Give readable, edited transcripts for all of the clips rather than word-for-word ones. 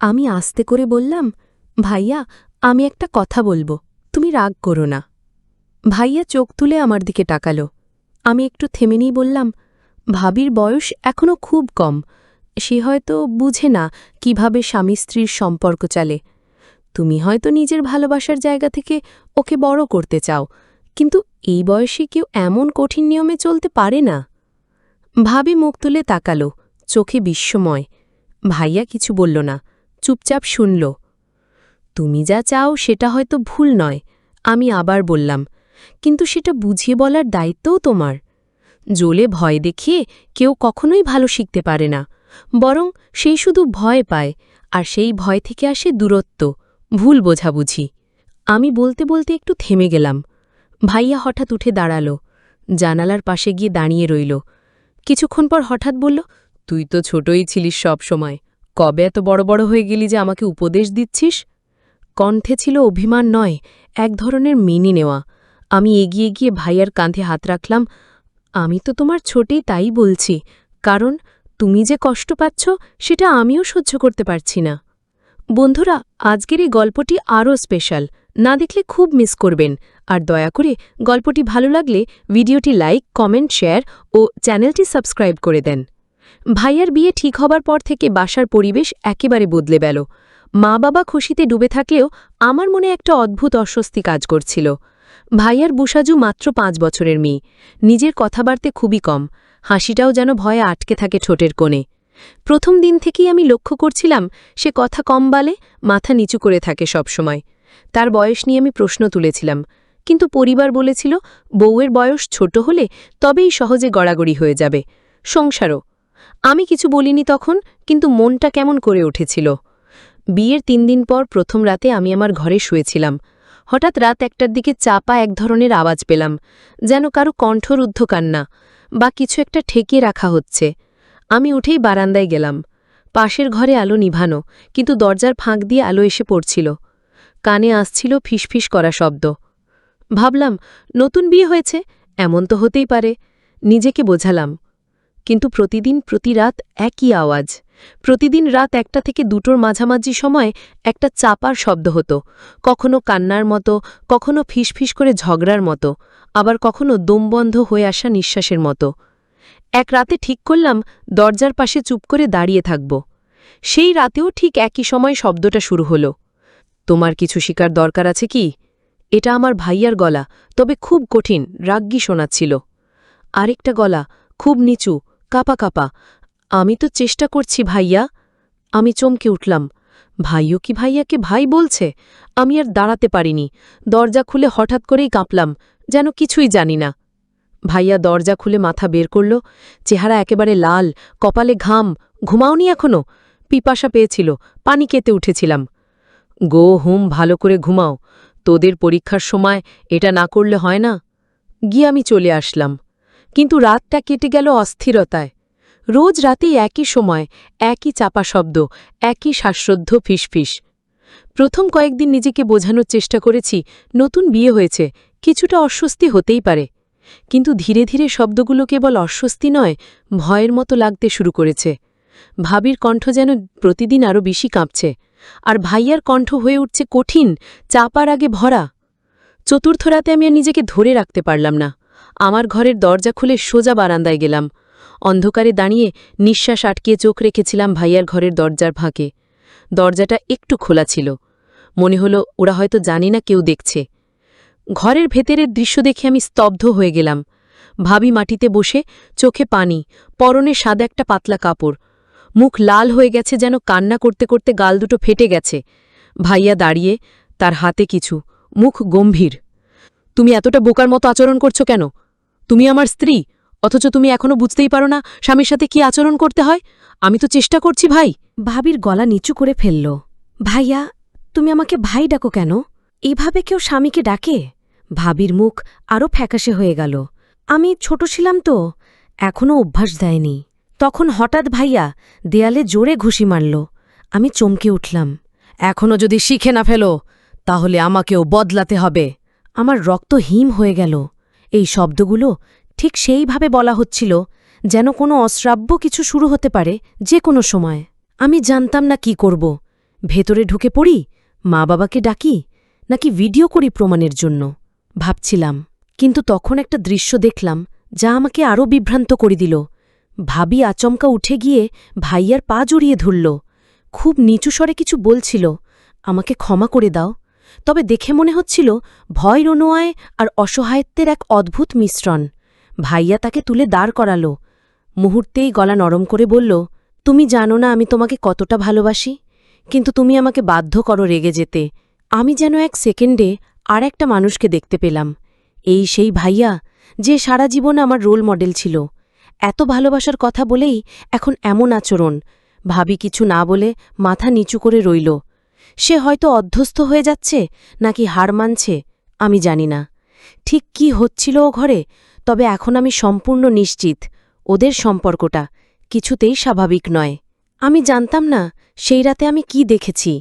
আমি আস্তে করে বললাম, ভাইয়া, আমি একটা কথা বলবো, তুমি রাগ করো না। ভাইয়া চোখ তুলে আমার দিকে তাকালো। আমি একটু থেমে নিয়ে বললাম, ভাবির বয়স এখনও খুব কম, সে হয়তো বুঝে না কিভাবে স্বামী স্ত্রীর সম্পর্ক চলে। তুমি হয়তো নিজের ভালোবাসার জায়গা থেকে ওকে বড় করতে চাও, কিন্তু এই বয়সে কেউ এমন কঠিন নিয়মে চলতে পারে না। ভাবি মুখ তুলে তাকালো, চোখে বিস্ময়। ভাইয়া কিছু বলল না, চুপচাপ শুনল। তুমি যা চাও সেটা হয়তো ভুল নয়, আমি আবার বললাম, কিন্তু সেটা বুঝিয়ে বলার দায়িত্বও তোমার। জ্বলে ভয় দেখিয়ে কেউ কখনোই ভালো শিখতে পারে না, বরং সেই শুধু ভয় পায়, আর সেই ভয় থেকে আসে দূরত্ব, ভুল বোঝাবুঝি। আমি বলতে বলতে একটু থেমে গেলাম। ভাইয়া হঠাৎ উঠে দাঁড়াল, জানালার পাশে গিয়ে দাঁড়িয়ে রইল। কিছুক্ষণ পর হঠাৎ বলল, তুই তো ছোটই ছিলিস সব সময়, কবে এত বড় বড় হয়ে গেলি যে আমাকে উপদেশ দিচ্ছিস? কণ্ঠে ছিল অভিমান নয়, এক ধরনের মেনে নেওয়া। আমি এগিয়ে গিয়ে ভাইয়ার কাঁধে হাত রাখলাম। আমি তো তোমার ছোটেই তাই বলছি, কারণ তুমি যে কষ্ট পাচ্ছ সেটা আমিও সহ্য করতে পারছি না। বন্ধুরা, আজকের এই গল্পটি আরও স্পেশাল, না দেখলে খুব মিস করবেন। আর দয়া করে গল্পটি ভালো লাগলে ভিডিওটি লাইক, কমেন্ট, শেয়ার ও চ্যানেলটি সাবস্ক্রাইব করে দেন। ভাইয়ার বিয়ে ঠিক হবার পর থেকে বাসার পরিবেশ একেবারে বদলে গেল। মা বাবা খুশিতে ডুবে থাকলেও আমার মনে একটা অদ্ভুত অস্বস্তি কাজ করছিল। ভাইয়ার বুসাজু মাত্র 5 বছরের মেয়ে, নিজের কথাবার্তে খুবই কম, হাসিটাও যেন ভয়ে আটকে থাকে ঠোঁটের কোণে। প্রথম দিন থেকেই আমি লক্ষ্য করছিলাম সে কথা কম বলে, মাথা নিচু করে থাকে সবসময়। তার বয়স নিয়ে আমি প্রশ্ন তুলেছিলাম, কিন্তু পরিবার বলেছিল বউয়ের বয়স ছোট হলে তবেই সহজে গড়াগড়ি হয়ে যাবে, সংসারও। আমি কিছু বলিনি তখন, কিন্তু মনটা কেমন করে উঠেছিল। বিয়ের 3 দিন পর প্রথম রাতে আমি আমার ঘরে শুয়েছিলাম। হঠাৎ রাত 1টার দিকে চাপা এক ধরনের আওয়াজ পেলাম, যেন কারো কণ্ঠরুদ্ধ কান্না, বা কিছু একটা ঠেকিয়ে রাখা হচ্ছে। আমি উঠেই বারান্দায় গেলাম। পাশের ঘরে আলো নিভানো, কিন্তু দরজার ফাঁক দিয়ে আলো এসে পড়ছিল। কানে আসছিল ফিসফিস করা শব্দ। ভাবলাম, নতুন বিয়ে হয়েছে, এমন তো হতেই পারে, নিজেকে বোঝালাম। কিন্তু প্রতিদিন প্রতি রাত একই আওয়াজ। প্রতিদিন রাত 1টা থেকে 2টোর মাঝামাঝি সময় একটা চাপার শব্দ হতো, কখনো কান্নার মতো, কখনো ফিসফিস করে ঝগড়ার মতো, আবার কখনো দমবন্ধ হয়ে আসা নিঃশ্বাসের মতো। এক রাতে ঠিক করলাম দরজার পাশে চুপ করে দাঁড়িয়ে থাকব। সেই রাতেও ঠিক একই সময় শব্দটা শুরু হলো। তোমার কিছু শিকার দরকার আছে কি? এটা আমার ভাইয়ার গলা, তবে খুব কঠিন, রাগ্গী শোনাচ্ছিল। আরেকটা গলা, খুব নিচু, কাপা কাপা, আমি তো চেষ্টা করছি ভাইয়া। আমি চমকে উঠলাম। ভাইও কি ভাইয়াকে ভাই বলছে? আমি আর দাঁড়াতে পারিনি, দরজা খুলে হঠাৎ করেই কাঁপলাম, যেন কিছুই জানি না। ভাইয়া দরজা খুলে মাথা বের করল, চেহারা একেবারে লাল, কপালে ঘাম। ঘুমাওনি এখনো? পিপাসা পেয়েছিল, পানি কেতে উঠেছিলাম। গো হুম, ভালো করে ঘুমাও, তোদের পরীক্ষার সময় এটা না করলে হয় না। গিয়ে আমি চলে আসলাম। কিন্তু রাতটা কেটে গেল অস্থিরতায়। রোজ রাতেই একই সময়, একই চাপা শব্দ, একই শ্বাসরুদ্ধ ফিসফিস। প্রথম কয়েকদিন নিজেকে বোঝানোর চেষ্টা করেছি, নতুন বিয়ে হয়েছে, কিছুটা অস্বস্তি হতেই পারে। কিন্তু ধীরে ধীরে শব্দগুলো কেবল অস্বস্তি নয়, ভয়ের মতো লাগতে শুরু করেছে। ভাবির কণ্ঠ যেন প্রতিদিন আরও বেশি কাঁপছে, আর ভাইয়ার কণ্ঠ হয়ে উঠছে কঠিন, চাপার আগে ভরা। চতুর্থ রাতে আমি আর নিজেকে ধরে রাখতে পারলাম না। আমার ঘরের দরজা খুলে সোজা বারান্দায় গেলাম। অন্ধকারে দাঁড়িয়ে নিঃশ্বাস আটকিয়ে চোখ রেখেছিলাম ভাইয়ার ঘরের দরজার ফাঁকে। দরজাটা একটু খোলা ছিল। মনে হলো ওরা হয়তো জানে না কেউ দেখছে। ঘরের ভেতরের দৃশ্য দেখে আমি স্তব্ধ হয়ে গেলাম। ভাবি মাটিতে বসে, চোখে পানি, পরনে সাদা একটা পাতলা কাপড়, মুখ লাল হয়ে গেছে, যেন কান্না করতে করতে গাল দুটো ফেটে গেছে। ভাইয়া দাঁড়িয়ে, তার হাতে কিছু, মুখ গম্ভীর। তুমি এতটা বোকার মতো আচরণ করছো কেন? তুমি আমার স্ত্রী, অথচ তুমি এখনো বুঝতেই পারো না স্বামীর সাথে কি আচরণ করতে হয়? আমি তো চেষ্টা করছি ভাই। ভাবির গলা নিচু করে ফেলল। ভাইয়া, তুমি আমাকে ভাই ডাকো কেন? এভাবে কেউ স্বামীকে ডাকে? ভাবির মুখ আরও ফ্যাকাশে হয়ে গেল। আমি ছোট ছিলাম তো, এখনও অভ্যাস দেয়নি। তখন হঠাৎ ভাইয়া দেয়ালে জোরে ঘুষি মারল। আমি চমকে উঠলাম। এখনও যদি শিখে না ফেলো, তাহলে আমাকেও বদলাতে হবে। আমার রক্ত হিম হয়ে গেল। এই শব্দগুলো ঠিক সেইভাবে বলা হচ্ছিল, যেন কোনো অশ্রাব্য কিছু শুরু হতে পারে যে কোনো সময়। আমি জানতাম না কি করব। ভেতরে ঢুকে পড়ি, মা বাবাকে ডাকি, নাকি ভিডিও করি প্রমাণের জন্য ভাবছিলাম। কিন্তু তখন একটা দৃশ্য দেখলাম যা আমাকে আরও বিভ্রান্ত করে দিল। ভাবি আচমকা উঠে গিয়ে ভাইয়ার পা জড়িয়ে ধরল। খুব নিচু স্বরে কিছু বলছিল, আমাকে ক্ষমা করে দাও। তবে দেখে মনে হচ্ছিল ভয়, রনোয়ায় আর অসহায়ত্বের এক অদ্ভুত মিশ্রণ। ভাইয়া তাকে তুলে দাঁড় করাল। মুহূর্তেই গলা নরম করে বলল, তুমি জানো না আমি তোমাকে কতটা ভালোবাসি, কিন্তু তুমি আমাকে বাধ্য করো রেগে যেতে। আমি যেন এক সেকেন্ডে আর একটা মানুষকে দেখতে পেলাম। এই সেই ভাইয়া যে সারা জীবন আমার রোল মডেল ছিল। এত ভালোবাসার কথা বলেই এখন এমন আচরণ। ভাবি কিছু না বলে মাথা নিচু করে রইল। সে হয়তো অধ্যস্ত হয়ে যাচ্ছে নাকি হার মানছে, আমি জানি না ঠিক কি হচ্ছিল ও ঘরে। তবে এখন আমি সম্পূর্ণ নিশ্চিত ওদের সম্পর্কটা কিছুতেই স্বাভাবিক নয়। আমি জানতাম না সেই রাতে আমি কি দেখেছি।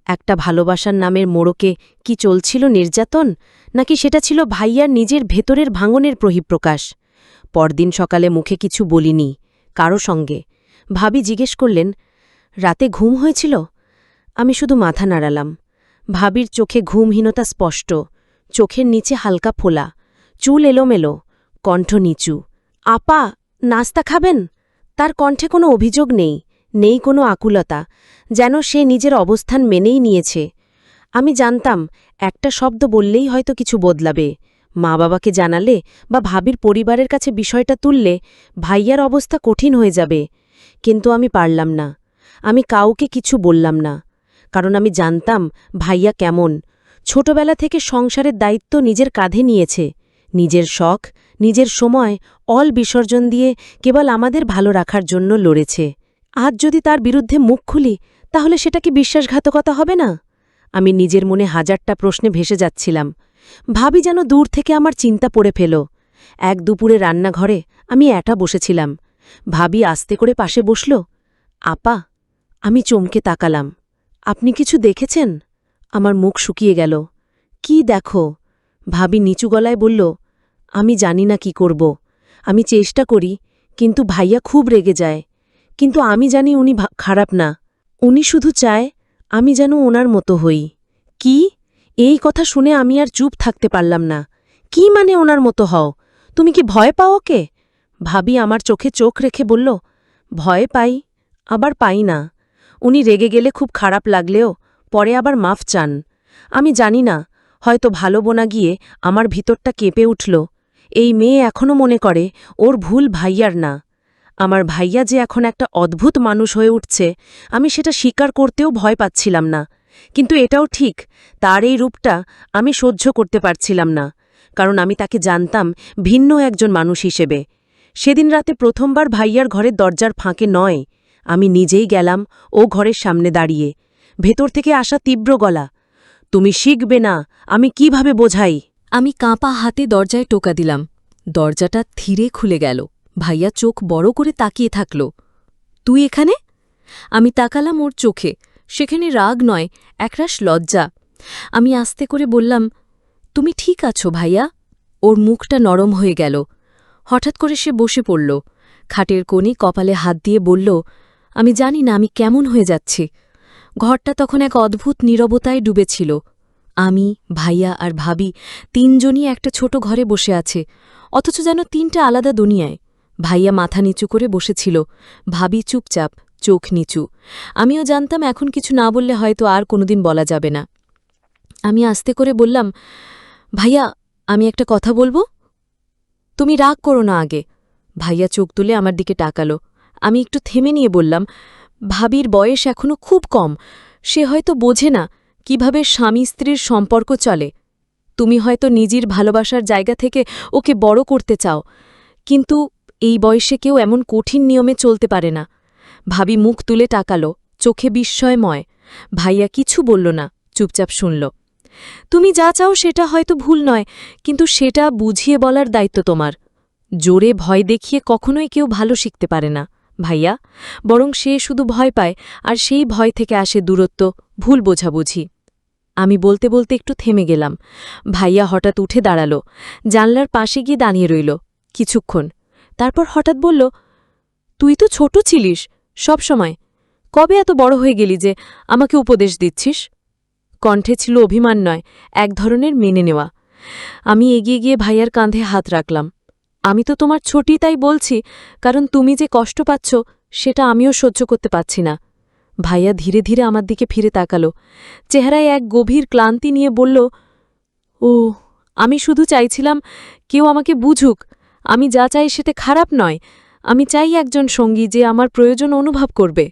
একটা ভালোবাসার নামের মোড়কে কি চলছিল নির্যাতন, নাকি সেটা ছিল ভাইয়ার নিজের ভেতরের ভাঙনের বহিঃপ্রকাশ। পরদিন সকালে মুখে কিছু বলিনি কারো সঙ্গে। ভাবি জিজ্ঞেস করলেন, রাতে ঘুম হয়েছিল? আমি শুধু মাথা নাড়ালাম। ভাবির চোখে ঘুমহীনতা স্পষ্ট, চোখের নিচে হালকা ফোলা, চুল এলোমেলো, কণ্ঠ নিচু। আপা, নাস্তা খাবেন? তার কণ্ঠে কোনো অভিযোগ নেই, নেই কোনো আকুলতা, যেন সে নিজের অবস্থান মেনেই নিয়েছে। আমি জানতাম একটা শব্দ বললেই হয়তো কিছু বদলাবে। মা বাবাকে জানালে বা ভাবির পরিবারের কাছে বিষয়টা তুললে ভাইয়ার অবস্থা কঠিন হয়ে যাবে। কিন্তু আমি পারলাম না। আমি কাউকে কিছু বললাম না, কারণ আমি জানতাম ভাইয়া কেমন। ছোটবেলা থেকে সংসারের দায়িত্ব নিজের কাঁধে নিয়েছে, নিজের শখ, নিজের সময় অল বিসর্জন দিয়ে কেবল আমাদের ভালো রাখার জন্য লড়েছে। আজ যদি তার বিরুদ্ধে মুখ খুলি, তাহলে সেটা কি বিশ্বাসঘাতকতা হবে না? আমি নিজের মনে হাজারটা প্রশ্নে ভেসে যাচ্ছিলাম। ভাবি যেন দূর থেকে আমার চিন্তা পড়ে ফেল। এক দুপুরে রান্নাঘরে আমি একা বসেছিলাম। ভাবি আস্তে করে পাশে বসল। আপা, আমি চমকে তাকালাম। আপনি কিছু দেখেছেন? আমার মুখ শুকিয়ে গেল। কি দেখো? ভাবি নিচু গলায় বলল, আমি জানি না কি করব। আমি চেষ্টা করি, কিন্তু ভাইয়া খুব রেগে যায়। কিন্তু আমি জানি উনি খারাপ না। উনি শুধু চায় আমি যেন ওনার মতো হই। কি? এই কথা শুনে আমি আর চুপ থাকতে পারলাম না। কি মানে ওনার মতো হও? তুমি কি ভয় পাও ওকে? ভাবি আমার চোখে চোখ রেখে বলল, ভয় পাই, আবার পাই না। উনি রেগে গেলে খুব খারাপ লাগলেও পরে আবার মাফ চান। আমি জানি না, হয়তো ভালো বোনা গিয়ে আমার ভিতরটা কেঁপে উঠল। এই মেয়ে এখনও মনে করে ওর ভুল ভাইয়ার না। আমার ভাইয়া যে এখন একটা অদ্ভুত মানুষ হয়ে উঠছে, আমি সেটা স্বীকার করতেও ভয় পাচ্ছিলাম না। কিন্তু এটাও ঠিক, তার এই রূপটা আমি সহ্য করতে পারছিলাম না, কারণ আমি তাকে জানতাম ভিন্ন একজন মানুষ হিসেবে। সেদিন রাতে প্রথমবার ভাইয়ার ঘরের দরজার ফাঁকে নয়, আমি নিজেই গেলাম ও ঘরের সামনে দাঁড়িয়ে। ভেতর থেকে আসা তীব্র গলা, তুমি শিখবে না, আমি কিভাবে বোঝাই। আমি কাঁপা হাতে দরজায় টোকা দিলাম। দরজাটা ধীরে খুলে গেল। ভাইয়া চোখ বড় করে তাকিয়ে থাকল। তুই এখানে? আমি তাকালাম ওর চোখে। সেখানে রাগ নয়, একরাশ লজ্জা। আমি আস্তে করে বললাম, তুমি ঠিক আছো ভাইয়া? ওর মুখটা নরম হয়ে গেল। হঠাৎ করে সে বসে পড়ল। খাটের কোণে কপালে হাত দিয়ে বলল, আমি জানি না আমি কেমন হয়ে যাচ্ছি। ঘরটা তখন এক অদ্ভুত নীরবতায় ডুবেছিল। আমি, ভাইয়া আর ভাবি তিনজনই একটা ছোট ঘরে বসে আছে, অথচ যেন তিনটা আলাদা দুনিয়ায়। ভাইয়া মাথা নিচু করে বসেছিল, ভাবি চুপচাপ, চোখ নিচু। আমিও জানতাম এখন কিছু না বললে হয়তো আর কোনোদিন বলা যাবে না। আমি আস্তে করে বললাম, ভাইয়া, আমি একটা কথা বলবো? তুমি রাগ করো না আগে। ভাইয়া চোখ তুলে আমার দিকে তাকালো। আমি একটু থেমে নিয়ে বললাম, ভাবির বয়স এখনো খুব কম, সে হয়তো বোঝে না কিভাবে স্বামী স্ত্রীর সম্পর্ক চলে। তুমি হয়তো নিজের ভালোবাসার জায়গা থেকে ওকে বড় করতে চাও, কিন্তু এই বয়সে কেউ এমন কঠিন নিয়মে চলতে পারে না। ভাবি মুখ তুলে তাকালো, চোখে বিস্ময়ময়। ভাইয়া কিছু বলল না, চুপচাপ শুনল। তুমি যা চাও সেটা হয়তো ভুল নয়, কিন্তু সেটা বুঝিয়ে বলার দায়িত্ব তোমার। জোরে ভয় দেখিয়ে কখনোই কেউ ভালো শিখতে পারে না ভাইয়া, বরং সে শুধু ভয় পায়, আর সেই ভয় থেকে আসে দূরত্ব, ভুল বোঝাবুঝি। আমি বলতে বলতে একটু থেমে গেলাম। ভাইয়া হঠাৎ উঠে দাঁড়াল, জানলার পাশে গিয়ে দাঁড়িয়ে রইল কিছুক্ষণ। তারপর হঠাৎ বলল, তুই তো ছোট ছিলিস সব সময়, কবে এত বড় হয়ে গেলি যে আমাকে উপদেশ দিচ্ছিস? কণ্ঠে ছিল অভিমান নয়, এক ধরনের মেনে নেওয়া। আমি এগিয়ে গিয়ে ভাইয়ার কাঁধে হাত রাখলাম। আমি তো তোমার ছোটি, তাই বলছি, কারণ তুমি যে কষ্ট পাচ্ছ সেটা আমিও সহ্য করতে পারছি না। ভাইয়া ধীরে ধীরে আমার দিকে ফিরে তাকালো, চেহারায় এক গভীর ক্লান্তি নিয়ে বলল, ও, আমি শুধু চাইছিলাম কেউ আমাকে বুঝুক। আমি যা চাই সেটা খারাপ নয়, আমি চাই একজন সঙ্গী যে আমার প্রয়োজন অনুভব করবে।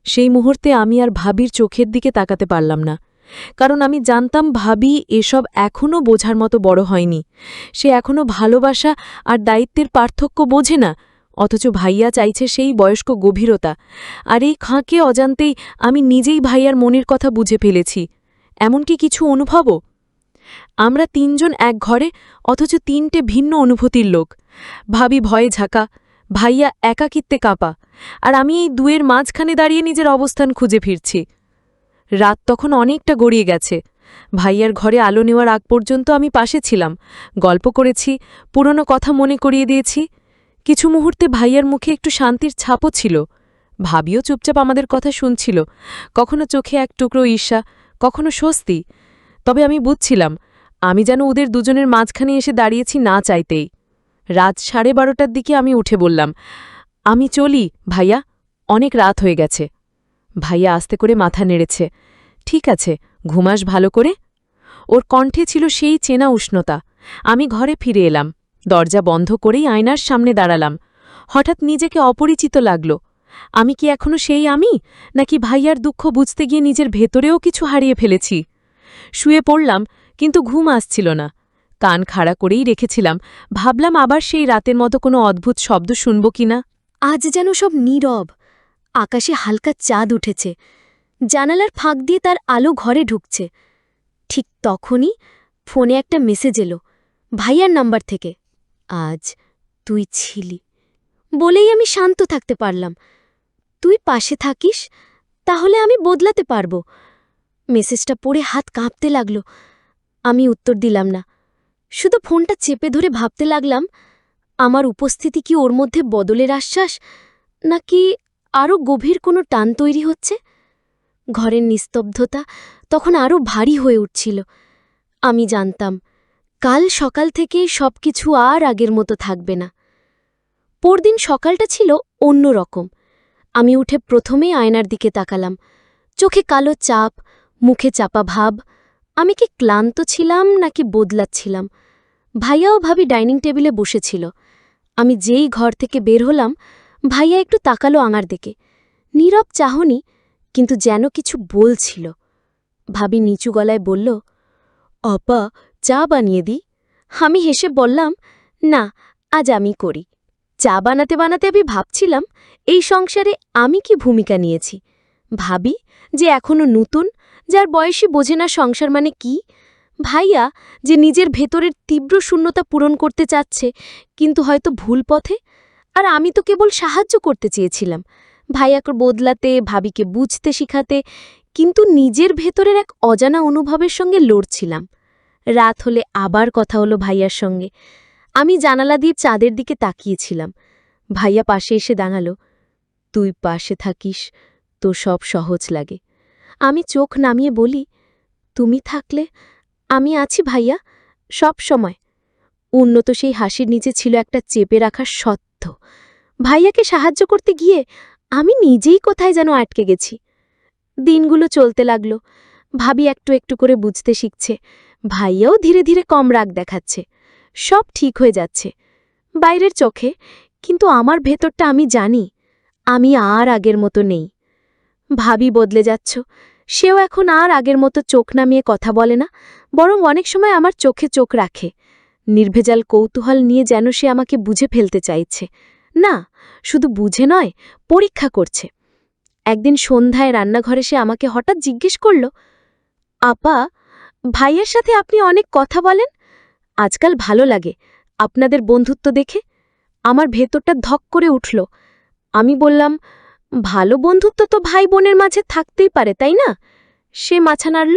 সেই মুহূর্তে আমি আর ভাবির চোখের দিকে তাকাতে পারলাম না, কারণ আমি জানতাম ভাবি এসব এখনও বোঝার মতো বড় হয়নি। সে এখনও ভালোবাসা আর দায়িত্বের পার্থক্য বোঝে না, অথচ ভাইয়া চাইছে সেই বয়স্ক গভীরতা। আর এই খাঁকে অজান্তেই আমি নিজেই ভাইয়ার মনের কথা বুঝে ফেলেছি। এমনকি কিছু অনুভবও। আমরা তিনজন এক ঘরে, অথচ তিনটে ভিন্ন অনুভূতির লোক। ভাবি ভয়ে ঝাঁকা, ভাইয়া একাকিত্বে কাঁপা, আর আমি এই দুয়ের মাঝখানে দাঁড়িয়ে নিজের অবস্থান খুঁজে ফিরছি। রাত তখন অনেকটা গড়িয়ে গেছে। ভাইয়ার ঘরে আলো নেওয়ার আগ পর্যন্ত আমি পাশে ছিলাম, গল্প করেছি, পুরনো কথা মনে করিয়ে দিয়েছি। কিছু মুহূর্তে ভাইয়ার মুখে একটু শান্তির ছাপও ছিল। ভাবিও চুপচাপ আমাদের কথা শুনছিল, কখনো চোখে এক টুকরো ঈর্ষা, কখনো স্বস্তি। তবে আমি বুঝছিলাম, আমি যেন ওদের দুজনের মাঝখানে এসে দাঁড়িয়েছি না চাইতেই। রাত 12:30টার দিকে আমি উঠে বললাম, আমি চলি ভাইয়া, অনেক রাত হয়ে গেছে। ভাইয়া আস্তে করে মাথা নেড়েছে, ঠিক আছে, ঘুমাস ভালো করে। ওর কণ্ঠে ছিল সেই চেনা উষ্ণতা। আমি ঘরে ফিরে এলাম, দরজা বন্ধ করেই আয়নার সামনে দাঁড়ালাম। হঠাৎ নিজেকে অপরিচিত লাগল। আমি কি এখনো সেই আমি, নাকি ভাইয়ার দুঃখ বুঝতে গিয়ে নিজের ভেতরেও কিছু হারিয়ে ফেলেছি? শুয়ে পড়লাম, কিন্তু ঘুম আসছিল না। কান খাড়া করেই রেখেছিলাম, ভাবলাম আবার সেই রাতের মতো কোনো অদ্ভুত শব্দ শুনব কিনা। আজ যেন সব নীরব। আকাশে হালকা চাঁদ উঠেছে, জানালার ফাঁক দিয়ে তার আলো ঘরে ঢুকছে। ঠিক তখনই ফোনে একটা মেসেজ এলো, ভাইয়ার নাম্বার থেকে। আজ তুই ছিলি বলেই আমি শান্ত থাকতে পারলাম। তুই পাশে থাকিস, তাহলে আমি বদলাতে পারব। মেসেজটা পড়ে হাত কাঁপতে লাগল। আমি উত্তর দিলাম না, শুধু ফোনটা চেপে ধরে ভাবতে লাগলাম, আমার উপস্থিতি কি ওর মধ্যে বদলের আশ্বাস, নাকি আরও গভীর কোনো টান তৈরি হচ্ছে? ঘরের নিস্তব্ধতা তখন আরও ভারী হয়ে উঠছিল। আমি জানতাম, কাল সকাল থেকে সবকিছু আর আগের মতো থাকবে না। পরদিন সকালটা ছিল অন্য রকম। আমি উঠে প্রথমেই আয়নার দিকে তাকালাম। চোখে কালো চাপ, মুখে চাপা ভাব। আমি কি ক্লান্ত ছিলাম নাকি বদলাচ্ছিলাম? ভাইয়াও ভাবি ডাইনিং টেবিলে বসেছিল। আমি যেই ঘর থেকে বের হলাম, ভাইয়া একটু তাকালো আমার দিকে। নীরব চাহনি, কিন্তু যেন কিছু বলছিল। ভাবি নিচু গলায় বলল, আপা, চা বানিয়ে দিই? আমি হেসে বললাম, না, আজ আমি করি। চা বানাতে বানাতে আমি ভাবছিলাম, এই সংসারে আমি কি ভূমিকা নিয়েছি। ভাবি যে এখনো নতুন, যার বয়সী বোঝে না সংসার মানে কি। ভাইয়া যে নিজের ভেতরের তীব্র শূন্যতা পূরণ করতে চাচ্ছে, কিন্তু হয়তো ভুল পথে। আর আমি তো কেবল সাহায্য করতে চেয়েছিলাম, ভাইয়াকে বদলাতে, ভাবিকে বুঝতে শিখাতে, কিন্তু নিজের ভেতরের এক অজানা অনুভবের সঙ্গে লড়ছিলাম। রাত হলে আবার কথা হলো ভাইয়ার সঙ্গে। আমি জানালা দিয়ে চাঁদের দিকে তাকিয়েছিলাম। ভাইয়া পাশে এসে দাঁড়ালো। তুই পাশে থাকিস তো সব সহজ লাগে। আমি চোখ নামিয়ে বলি, তুমি থাকলে আমি আছি ভাইয়া, সব সময়। উন্নত সেই হাসির নিচে ছিল একটা চেপে রাখার সত্য। ভাইয়াকে সাহায্য করতে গিয়ে আমি নিজেই কোথায় যেন আটকে গেছি। দিনগুলো চলতে লাগল। ভাবি একটু একটু করে বুঝতে শিখছে, ভাইয়াও ধীরে ধীরে কম রাগ দেখাচ্ছে। সব ঠিক হয়ে যাচ্ছে বাইরের চোখে, কিন্তু আমার ভেতরটা আমি জানি, আমি আর আগের মতো নেই। ভাবি বদলে যাচ্ছ, সেও এখন আর আগের মতো চোখ নামিয়ে কথা বলে না, বরং অনেক সময় আমার চোখে চোখ রাখে। নির্ভেজাল কৌতূহল নিয়ে যেন সে আমাকে বুঝে ফেলতে চাইছে। না, শুধু বুঝে নয়, পরীক্ষা করছে। একদিন সন্ধ্যায় রান্নাঘরে সে আমাকে হঠাৎ জিজ্ঞেস করল, আপা, ভাইয়ের সাথে আপনি অনেক কথা বলেন, আজকাল ভালো লাগে আপনাদের বন্ধুত্ব দেখে। আমার ভেতরটা ধক করে উঠল। আমি বললাম, ভালো বন্ধুত্ব তো ভাই বোনের মাঝে থাকতেই পারে, তাই না? সে মাথা নাড়ল,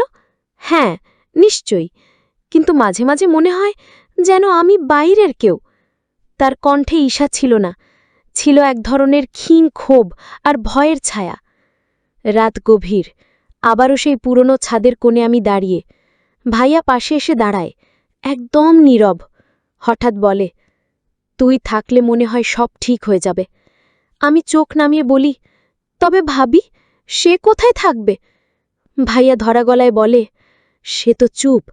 হ্যাঁ, নিশ্চয়ই, কিন্তু মাঝে মাঝে মনে হয় যেন আমি বাইরের কেউ। তার কণ্ঠে ঈর্ষা ছিল না, ছিল এক ধরনের ক্ষীণ ক্ষোভ আর ভয়ের ছায়া। রাত গভীর, আবারও সেই পুরনো ছাদের কোণে আমি দাঁড়িয়ে। ভাইয়া পাশে এসে দাঁড়ায়, একদম নীরব। হঠাৎ বলে, তুই থাকলে মনে হয় সব ঠিক হয়ে যাবে। আমি চোখ নামিয়ে বলি, তবে ভাবি, সে কোথায় থাকবে? ভাইয়া ধরা গলায় বলে, সে তো চুপ,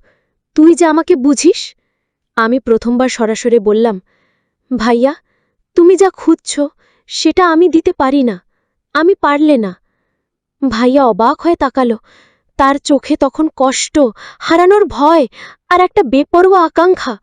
তুই যে আমাকে বুঝিস। আমি প্রথমবার সরাসরি বললাম, ভাইয়া, তুমি যা খুঁজছ সেটা আমি দিতে পারি না, আমি পারলে না। ভাইয়া অবাক হয়ে তাকালো, তার চোখে তখন কষ্ট, হারানোর ভয় আর একটা বেপরোয়া আকাঙ্ক্ষা।